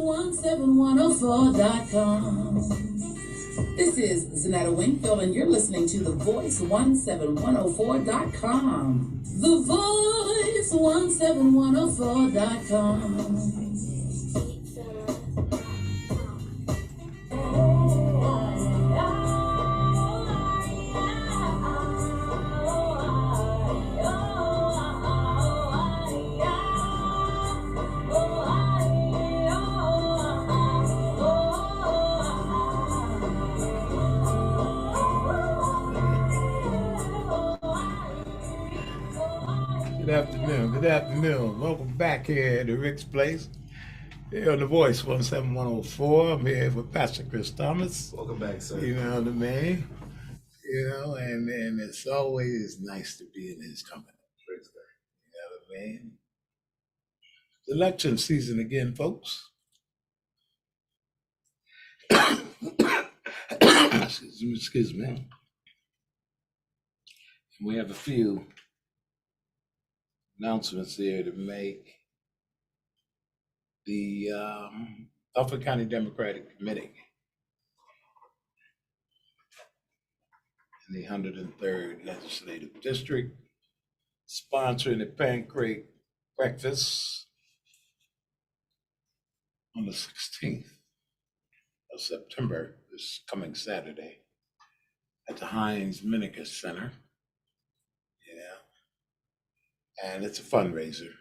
voice17104.com. This is Zanetta Wingfield, and you're listening to The Voice 17104.com. The Voice 17104.com. Good afternoon. Welcome back here to Rick's Place. Here on The Voice 17104. I'm here with Pastor Chris Thomas. Welcome back, sir. You know what I mean? And it's always nice to be in his company. You know what I mean? It's election season again, folks. Excuse me. We have a few announcements here to make. The Suffolk County Democratic Committee in the 103rd Legislative District sponsoring the pancake breakfast on the 16th of September, this coming Saturday, at the Heinz Miniker Center. And it's a fundraiser,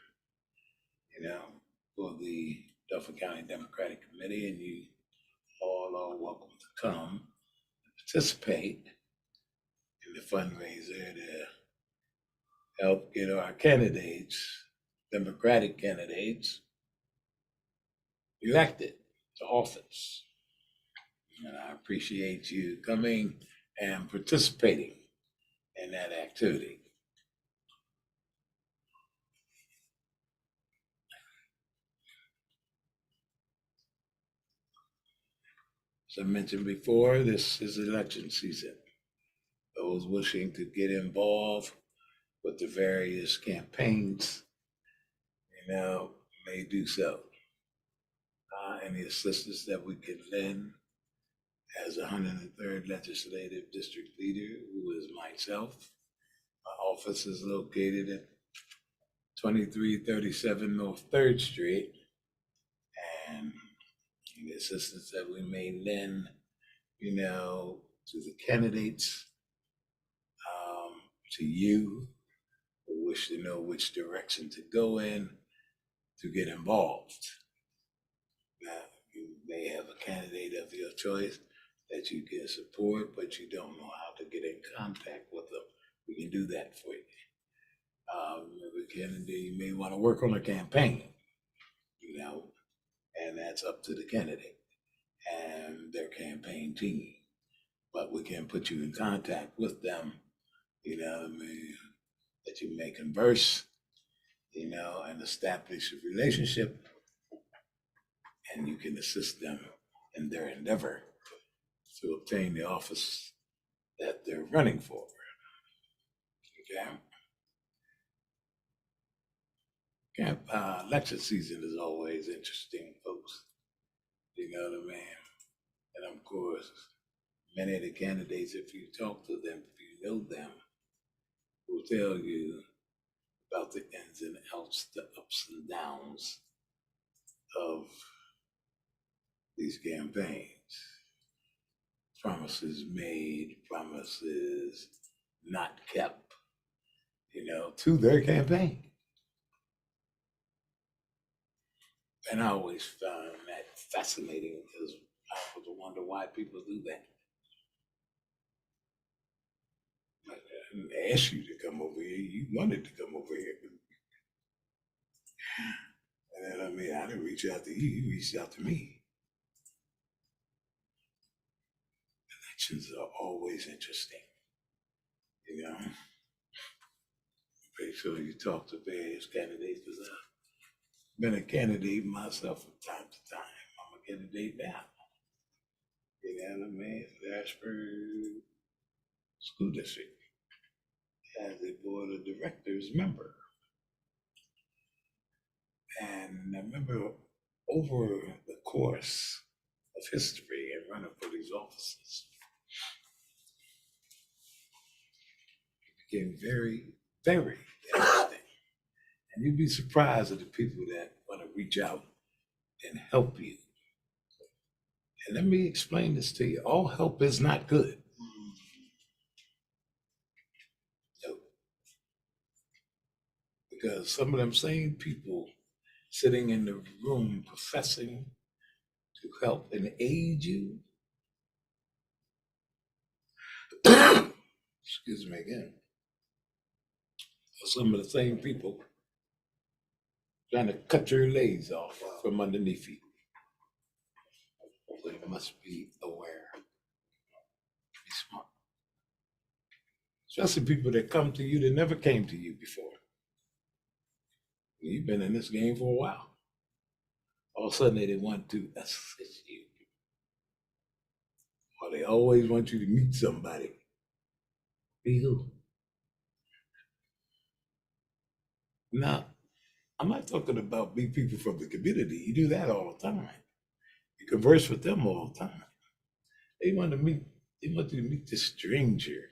for the Suffolk County Democratic Committee, and you all are welcome to come and participate in the fundraiser to help get our candidates, Democratic candidates, elected to office. And I appreciate you coming and participating in that activity. As I mentioned before, this is election season. Those wishing to get involved with the various campaigns, may do so. Any assistance that we can lend as a 103rd Legislative District Leader, who is myself. My office is located at 2337 North 3rd Street, and the assistance that we may lend, to the candidates, to you who wish to know which direction to go in to get involved. Now, you may have a candidate of your choice that you can support, but you don't know how to get in contact with them. We can do that for you. Remember, candidate, you may want to work on a campaign, and that's up to the candidate and their campaign team. But we can put you in contact with them, that you may converse, and establish a relationship, and you can assist them in their endeavor to obtain the office that they're running for. Okay? Election season is always interesting, folks. You know what I mean? And of course, many of the candidates, if you talk to them, if you know them, will tell you about the ins and outs, the ups and downs of these campaigns. Promises made, promises not kept, to their campaign. And I always found that fascinating because I was wonder why people do that. I didn't ask you to come over here. You wanted to come over here. And I didn't reach out to you. You reached out to me. Elections are always interesting. Make sure you talk to various candidates because I've been a candidate myself from time to time. I'm a candidate now. Ashford School District as a board of directors member. And I remember over the course of history and running for these offices, it became very, very interesting. And you'd be surprised at the people that want to reach out and help you. And let me explain this to you. All help is not good. No. Because some of them same people sitting in the room professing to help and aid you, excuse me again, are some of the same people trying to cut your legs off from underneath you. So you must be aware, be smart. Especially people that come to you that never came to you before. You've been in this game for a while. All of a sudden they want to assist you. Or they always want you to meet somebody. Be who? Now, I'm not talking about big people from the community. You do that all the time. You converse with them all the time. They want you to meet this stranger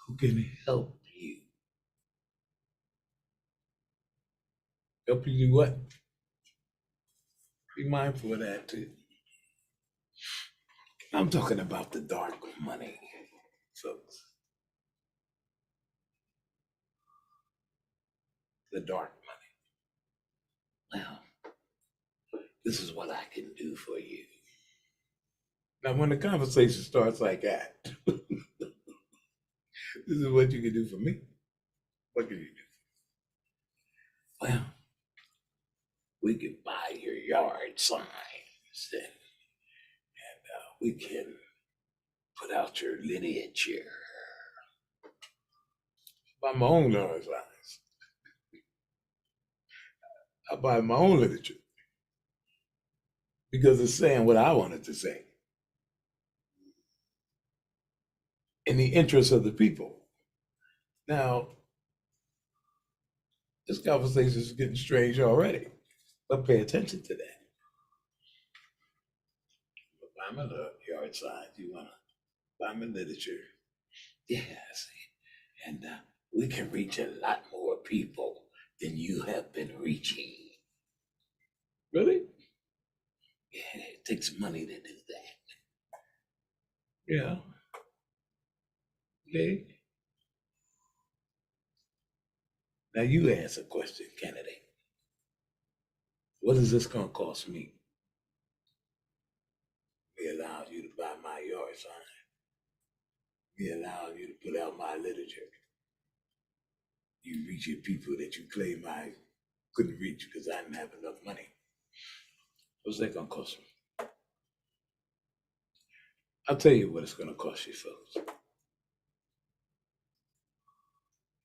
who can help you. Help you do what? Be mindful of that too. I'm talking about the dark money, folks. The dark money. Now, this is what I can do for you. Now, when the conversation starts like that, this is what you can do for me. What can you do? Well, we can buy your yard signs and we can put out your literature. Buy my own yard signs. I buy my own literature because it's saying what I wanted to say in the interest of the people. Now, this conversation is getting strange already, but pay attention to that. Buy my yard signs. You want to buy my literature? Yes. And we can reach a lot more people than you have been reaching. Really? Yeah, it takes money to do that. Yeah. Okay. Now you ask a question, candidate. What is this going to cost me? We allow you to buy my yard sign. We allow you to put out my literature. You reaching people that you claim I couldn't reach because I didn't have enough money. What's that going to cost me? I'll tell you what it's going to cost you, folks.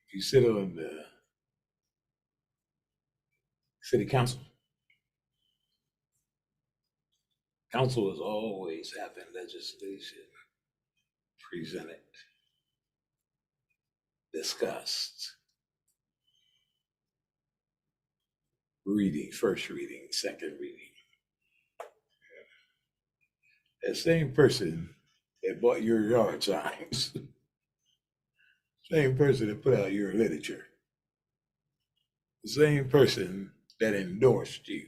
If you sit on the city council, council is always having legislation presented, discussed, reading, first reading, second reading. That same person that bought your yard signs, same person that put out your literature, the same person that endorsed you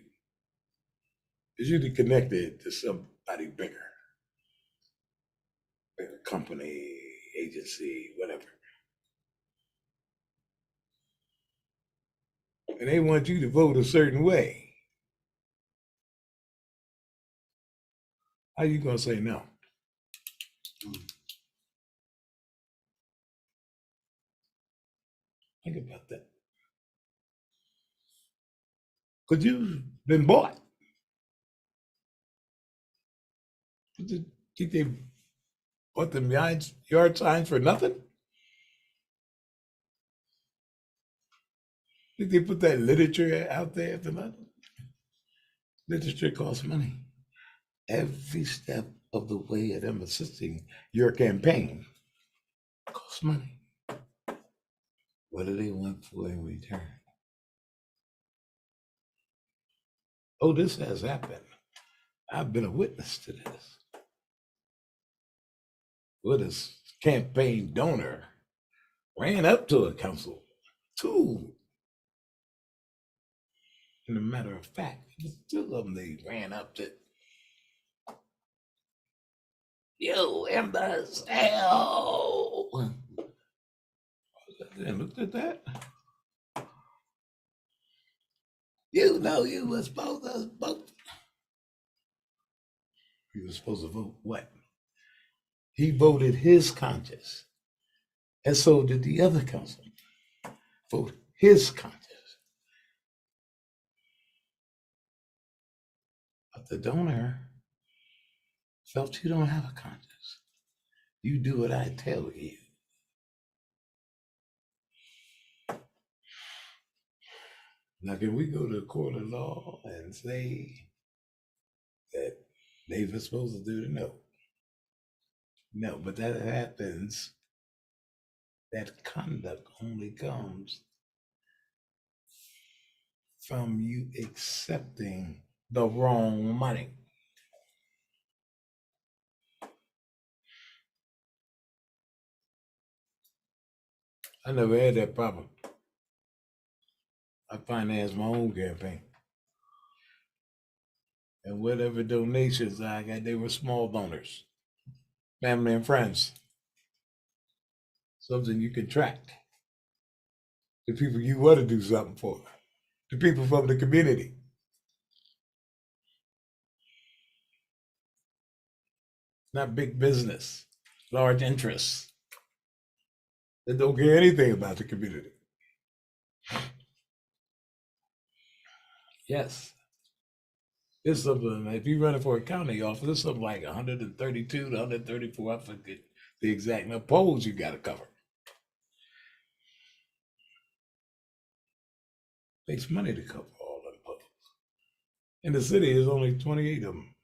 is usually connected to somebody bigger company, agency, whatever. And they want you to vote a certain way. How you gonna say no? Think about that. Because you've been bought. You think they bought them yard signs for nothing? Think they put that literature out there for nothing? Literature costs money. Every step of the way of them assisting your campaign costs money. What do they want for in return? Oh, this has happened. I've been a witness to this. With a campaign donor ran up to a council, two, in a matter of fact, two of them they ran up to. You imbecile! And looked at that. You know you were supposed to vote. You were supposed to vote what? He voted his conscience. And so did the other council. Vote his conscience. But the donor felt you don't have a conscience. You do what I tell you. Now, can we go to a court of law and say that they were supposed to do it? No. No, but that happens. That conduct only comes from you accepting the wrong money. I never had that problem. I financed my own campaign. And whatever donations I got, they were small donors, family and friends. Something you can track. The people you want to do something for, the people from the community. Not big business, large interests that don't care anything about the community. Yes. It's something, if you're running for a county office, it's something like 132 to 134, I forget the exact number polls you got to cover. Takes money to cover all them polls. In the city, there's only 28 of them.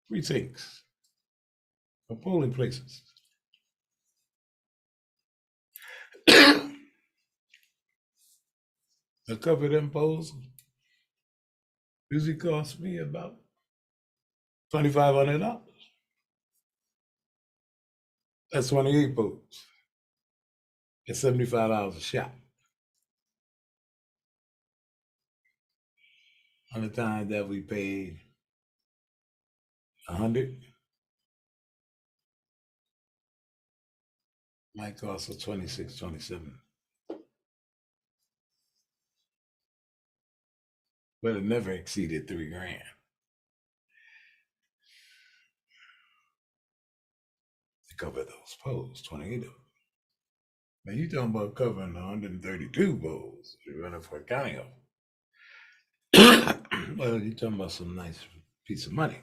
Precincts or polling places. To cover them polls usually costs me about $2,500. That's 28 votes. It's $75 a shot. On the time that we paid 100, might cost us 26, 27. But it never exceeded $3,000 to cover those polls, 28 of them. Now you talking about covering 132 polls, you're running for a county office. Well, you're talking about some nice piece of money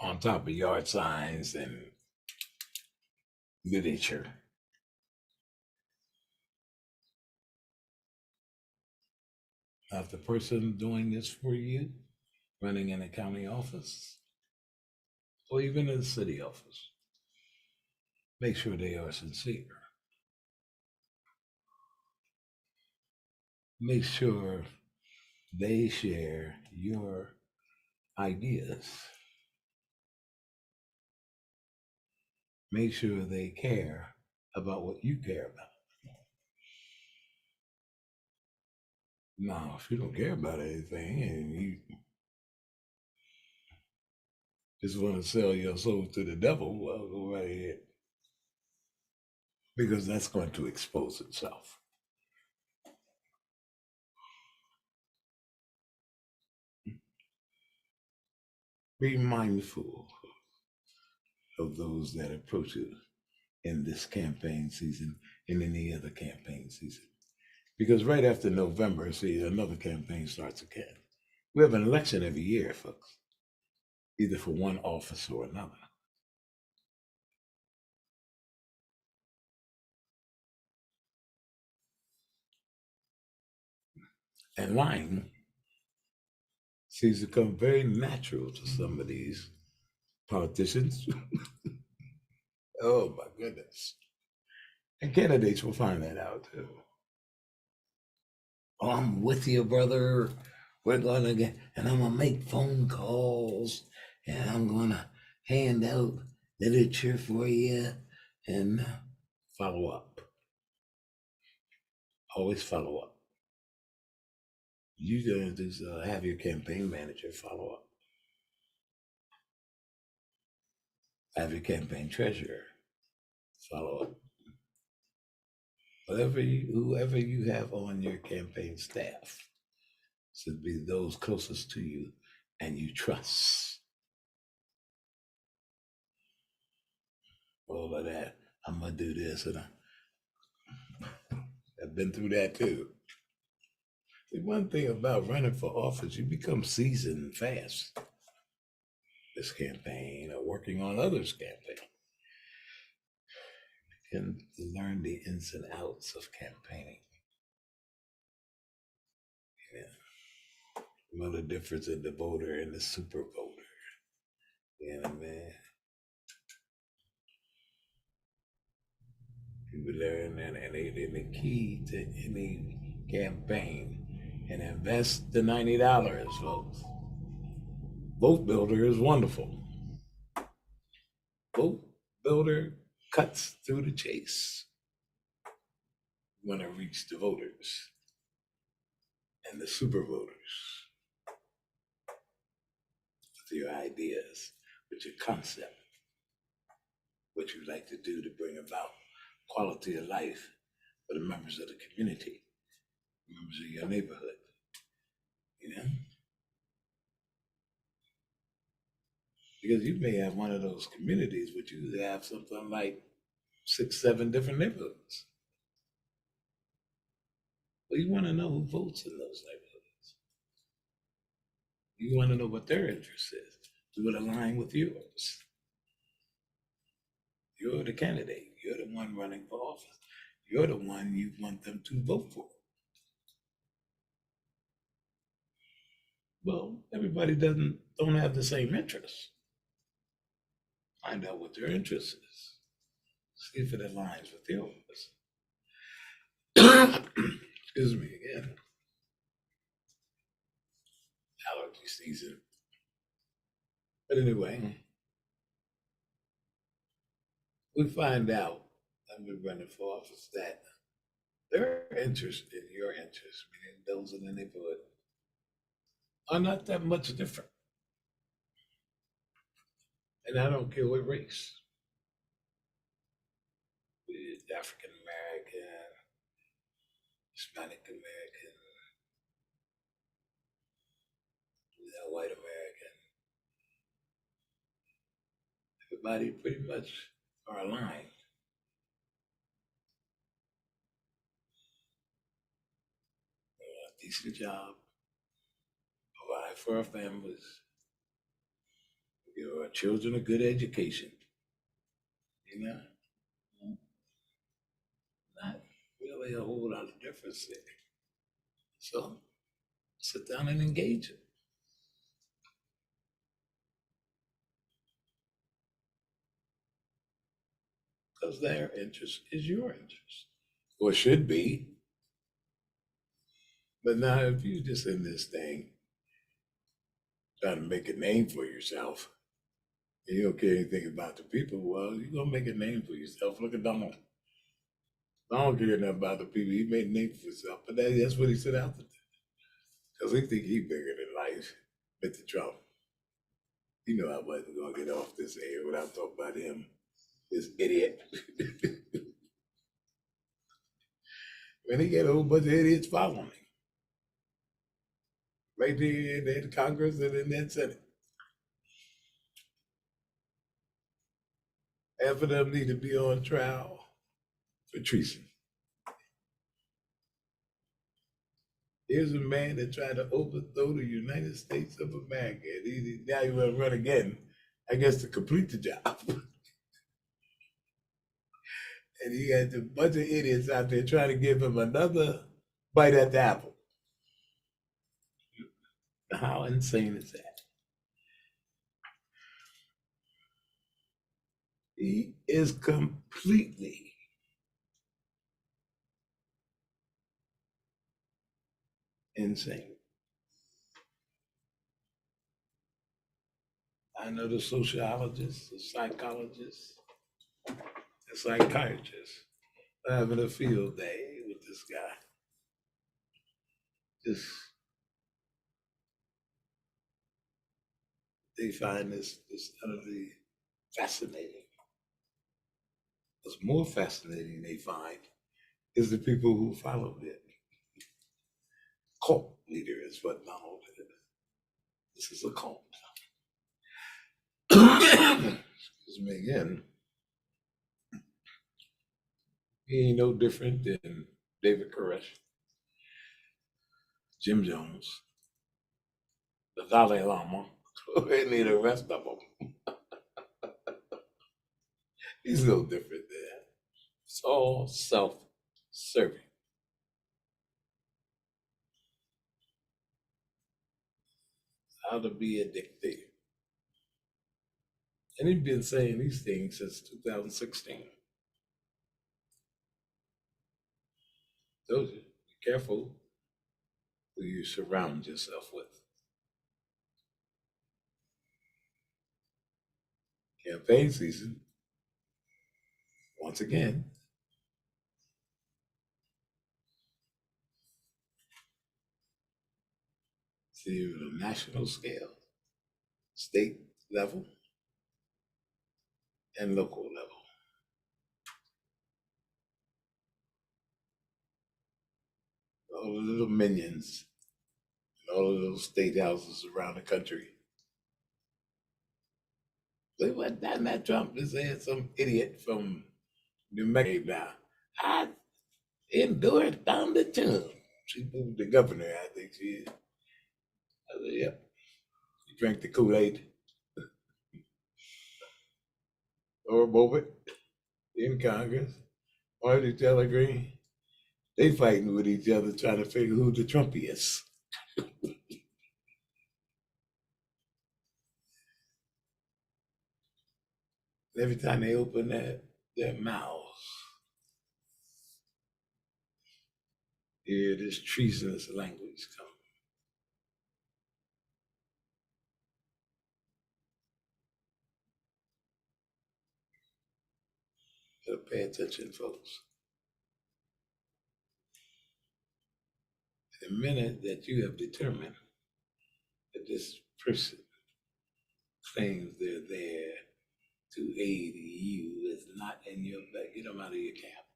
on top of yard signs and literature. Now, if the person doing this for you, running in a county office, or even in the city office, make sure they are sincere. Make sure they share your ideas. Make sure they care about what you care about. Now, if you don't care about anything and you just want to sell your soul to the devil, well, go right ahead. Because that's going to expose itself. Be mindful of those that approach you in this campaign season and any other campaign season. Because right after November, see, another campaign starts again. We have an election every year, folks, either for one office or another. And lying seems to come very natural to some of these politicians. Oh my goodness. And candidates will find that out too. Oh, I'm with you, brother. We're gonna get, and I'm gonna make phone calls, and I'm gonna hand out literature for you, and follow up. Always follow up. You're gonna do have your campaign manager follow up. Have your campaign treasurer follow up. Whoever you have on your campaign staff should be those closest to you and you trust. All of that. I'm gonna do this, and I've been through that too. The one thing about running for office, you become seasoned fast. This campaign or working on others' campaign. You can learn the ins and outs of campaigning. Yeah. You know the difference in the voter and the super voter. You know what I mean? You learn that, and the key to any campaign, and invest the $90, folks. Vote Builder is wonderful. Vote Builder cuts through the chase. You want to reach the voters and the super voters with your ideas, with your concept, what you like to do to bring about quality of life for the members of the community, members of your neighborhood. You know? Because you may have one of those communities, but you have something like 6, 7 different neighborhoods. Well, you want to know who votes in those neighborhoods. You want to know what their interest is. Do it align with yours. You're the candidate. You're the one running for office. You're the one you want them to vote for. Well, everybody don't have the same interests. Find out what their interest is. See if it aligns with yours. Excuse me again. Allergy season. But anyway, we find out that we're running for office that their interest and your interest, meaning those in the neighborhood, are not that much different. And I don't care what race. African American, Hispanic American, white American. Everybody pretty much are aligned. A decent job, provide for our families, give our children a good education. You know, not really a whole lot of difference there. So sit down and engage it. Because their interest is your interest, or should be. But now, if you just in this thing trying to make a name for yourself, and you don't care anything about the people, well, you're gonna make a name for yourself. Look at Donald. Donald don't care nothing about the people. He made a name for himself, but that's what he set out to do. Because he think he bigger than life. Mr. Trump. You know I wasn't gonna get off this air without talking about him. This idiot. When he get a whole bunch of idiots following him. Right there in the Congress and in that Senate. Half of them need to be on trial for treason. Here's a man that tried to overthrow the United States of America. And now he will run again, I guess, to complete the job. And he had a bunch of idiots out there trying to give him another bite at the apple. How insane is that? He is completely insane. I know the sociologists, the psychologists, the psychiatrists are having a field day with this guy. Just they find this utterly fascinating. What's more fascinating they find is the people who followed it. Cult leader is what Donald is. This is a cult. Excuse me again. He ain't no different than David Koresh, Jim Jones, the Dalai Lama, any of the rest of them. He's no different than that. It's all self-serving. How to be a dictator. And he's been saying these things since 2016. Told you, be careful who you surround yourself with. Campaign season, once again, to the national scale, state level, and local level. All the little minions, and all of those state houses around the country. They went down that Trump is saying some idiot from New Mexico now. I endured Thunder too. She moved the governor, I think she is. I said, yep. She drank the Kool-Aid. Or Bobbitt in Congress. Marjorie Taylor Greene. They fighting with each other trying to figure who the Trump is. Every time they open their mouths, you hear this treasonous language come. So pay attention, folks. The minute that you have determined that this person claims they're there to aid you is not in your back, get them out of your camp.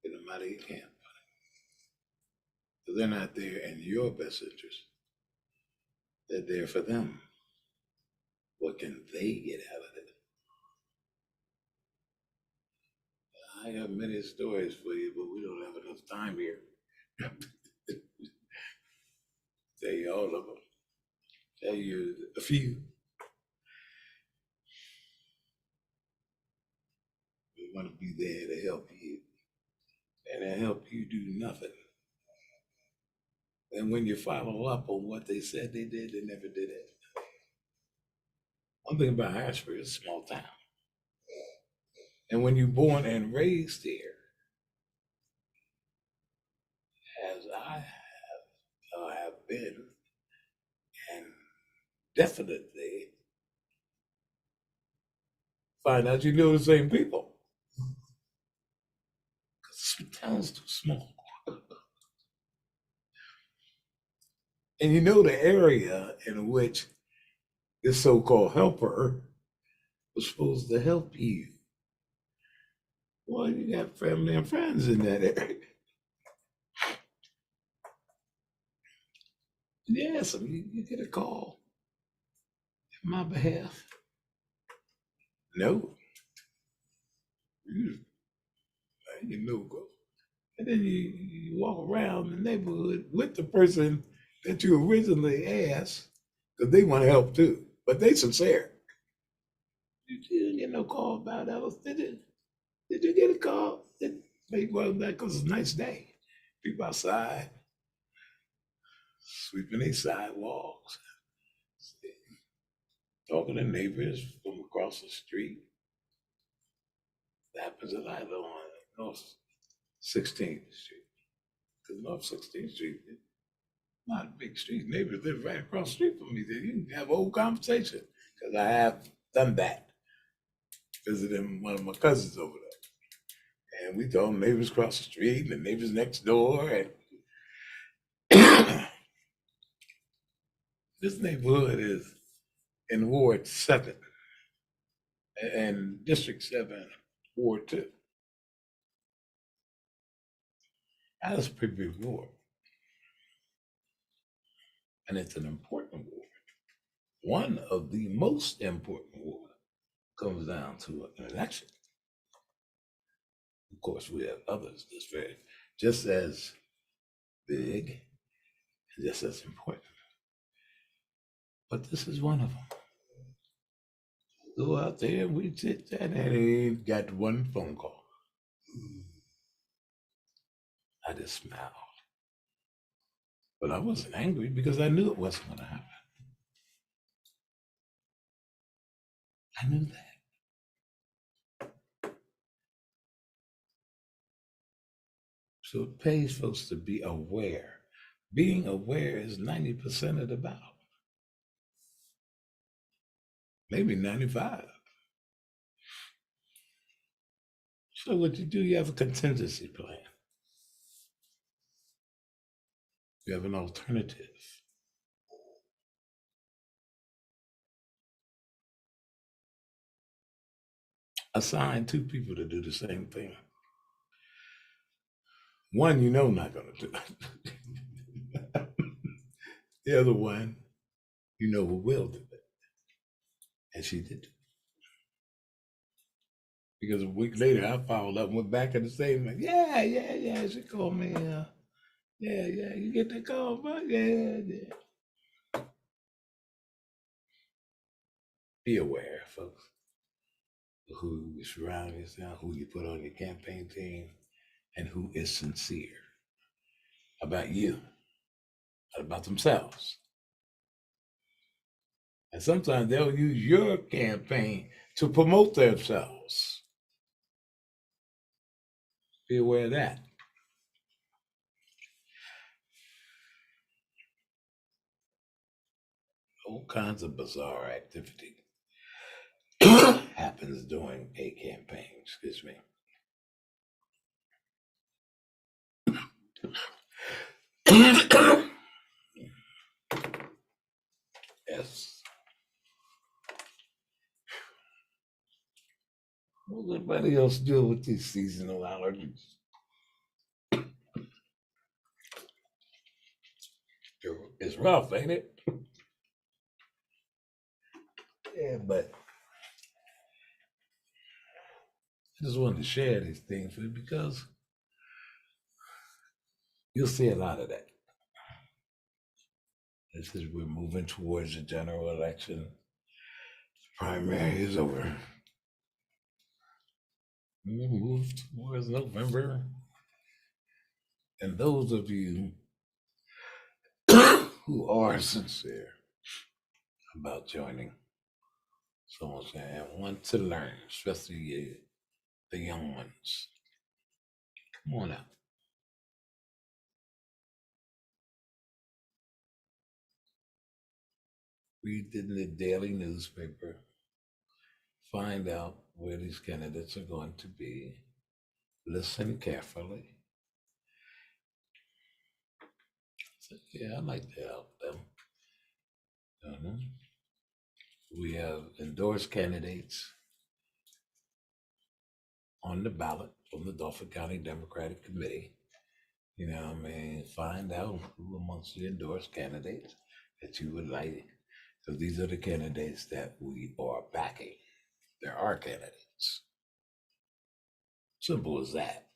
Get them out of your camp. So they're not there in your best interest. They're there for them. What can they get out of it? I have many stories for you, but we don't have enough time here. Tell you all of them. Tell you a few. We want to be there to help you. And to help you do nothing. And when you follow up on what they said they did, they never did it. One thing about Ashford is a small town. And when you're born and raised here, as I have been, and definitely find out you know the same people. Because the town's too small. And you know the area in which this so-called helper was supposed to help you. Well, you got family and friends in that area. Yes, you get a call on my behalf. No. You know, go. And then you walk around the neighborhood with the person that you originally asked, because they want to help too, but they sincere. You didn't get no call about Ellis, did you? Did you get a call? Well, that because it's a nice day. People outside, sweeping their sidewalks. talking to neighbors from across the street. That happens a lot on North 16th Street. Because North 16th Street is not a big street. Neighbors live right across the street from me. You can have a whole conversation. Because I have done that, visiting one of my cousins over there. And we told neighbors across the street and the neighbors next door. And this neighborhood is in Ward 7 and District 7, Ward 2. That's a pretty big ward. And it's an important ward. One of the most important ward comes down to an election. Of course, we have others that's very just as big and just as important. But this is one of them. Go out there and we sit there and ain't got one phone call. I just smiled. But I wasn't angry because I knew it wasn't going to happen. I knew that. So it pays folks to be aware. Being aware is 90% of the battle. Maybe 95. So what you do, you have a contingency plan. You have an alternative. Assign 2 people to do the same thing. One you know not going to do it. The other one you know who will do it. And she did. Because a week later I followed up and went back in the same like, yeah. She called me. Yeah, you get that call, bro? Yeah. Be aware, folks, of who you surround yourself, who you put on your campaign team, and who is sincere about you, not about themselves. And sometimes they'll use your campaign to promote themselves. Be aware of that. All kinds of bizarre activity happens during a campaign. Excuse me. Yes. What does everybody else deal with these seasonal allergies? It's rough, ain't it? Yeah, but I just wanted to share these things with you because you'll see a lot of that. This is we're moving towards the general election. Primary is over. We'll move towards November. And those of you who are sincere about joining someone's and want to learn, especially you, the young ones, come on out. Read in the daily newspaper. Find out where these candidates are going to be. Listen carefully. So, yeah, I'd like to help them. We have endorsed candidates on the ballot from the Dauphin County Democratic Committee. Find out who amongst the endorsed candidates that you would like. So these are the candidates that we are backing. There are candidates. Simple as that.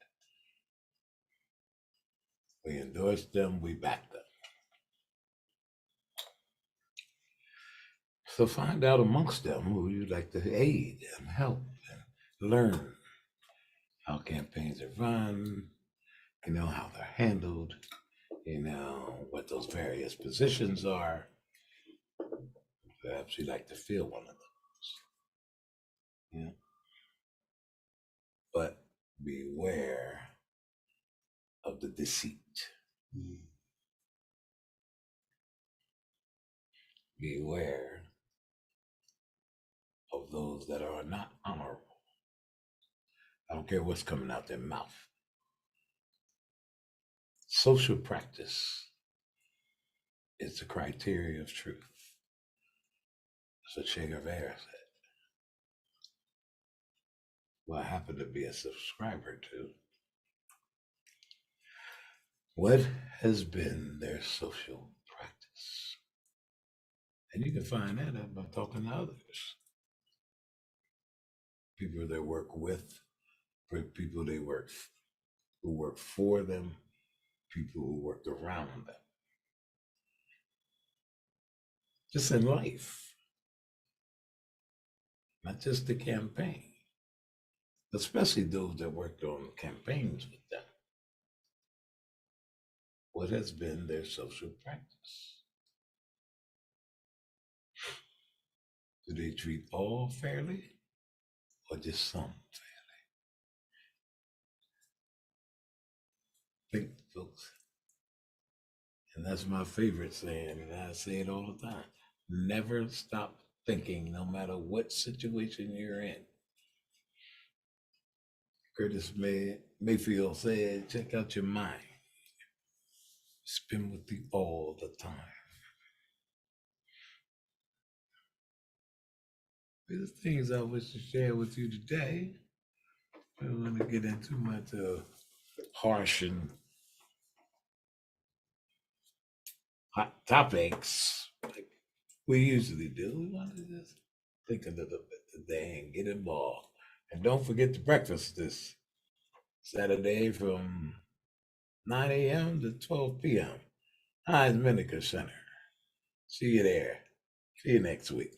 We endorse them, we back them. So find out amongst them who you'd like to aid and help and learn how campaigns are run, how they're handled, what those various positions are. Perhaps you like to feel one of those. Yeah. But beware of the deceit. Beware of those that are not honorable. I don't care what's coming out their mouth. Social practice is the criteria of truth. That's what Che Guevara said. Well, I happen to be a subscriber to. What has been their social practice? And you can find that out by talking to others. People they work with, people they work who work for them, people who work around them. Just in life, not just the campaign, especially those that worked on campaigns with them. What has been their social practice? Do they treat all fairly or just some fairly? Think, folks. And that's my favorite saying, and I say it all the time. Never stop thinking, no matter what situation you're in. Curtis Mayfield said, check out your mind. Spin with you all the time. These are things I wish to share with you today. I don't want to get into much harsh and hot topics like we usually do. We want to just think a little bit today and get involved. And don't forget the breakfast this Saturday from 9 a.m. to 12 p.m. Heinz Medical Center. See you there. See you next week.